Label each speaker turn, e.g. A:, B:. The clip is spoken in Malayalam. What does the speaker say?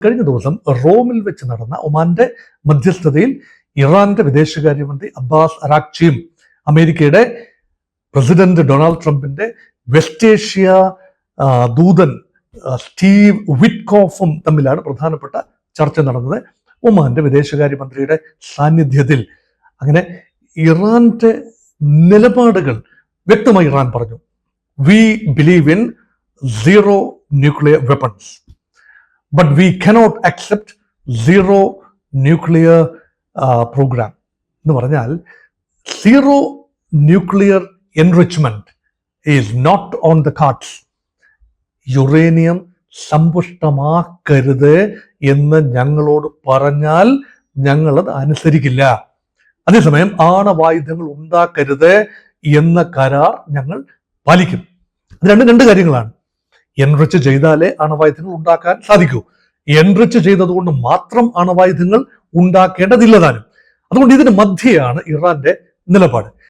A: കഴിഞ്ഞ ദിവസം റോമിൽ വെച്ച് നടന്ന ഒമാന്റെ മധ്യസ്ഥതയിൽ ഇറാന്റെ വിദേശകാര്യമന്ത്രി അബ്ബാസ് അരാക്ചിയും അമേരിക്കയുടെ പ്രസിഡന്റ് ഡൊണാൾഡ് ട്രംപിന്റെ വെസ്റ്റ് ഏഷ്യ ദൂതൻ സ്റ്റീവ് വിറ്റ്കോഫും തമ്മിലാണ് പ്രധാനപ്പെട്ട ചർച്ച നടന്നത് ഒമാന്റെ വിദേശകാര്യമന്ത്രിയുടെ സാന്നിധ്യത്തിൽ. അങ്ങനെ ഇറാന്റെ നിലപാടുകൾ വ്യക്തമായി ഇറാൻ പറഞ്ഞു. We believe in zero nuclear weapons, but we cannot accept zero nuclear programme എന്ന് പറഞ്ഞാൽ zero nuclear enrichment is not on the cards. Uranium സമ്പുഷ്ടമാക്കരുത് എന്ന് ഞങ്ങളോട് പറഞ്ഞാൽ ഞങ്ങളത് അനുസരിക്കില്ല. അതേസമയം ആണവായുധങ്ങൾ ഉണ്ടാക്കരുത് എന്ന കരാർ ഞങ്ങൾ പാലിക്കും. അത് രണ്ട് കാര്യങ്ങളാണ്. എൻറിച്ച് ചെയ്താലേ ആണവായുധങ്ങൾ ഉണ്ടാക്കാൻ സാധിക്കൂ. എൻറിച്ച് ചെയ്തതുകൊണ്ട് മാത്രം ആണവായുധങ്ങൾ ഉണ്ടാക്കേണ്ടതില്ലതാനും. അതുകൊണ്ട് ഇതിന് മധ്യയാണ് ഇറാന്റെ നിലപാട്.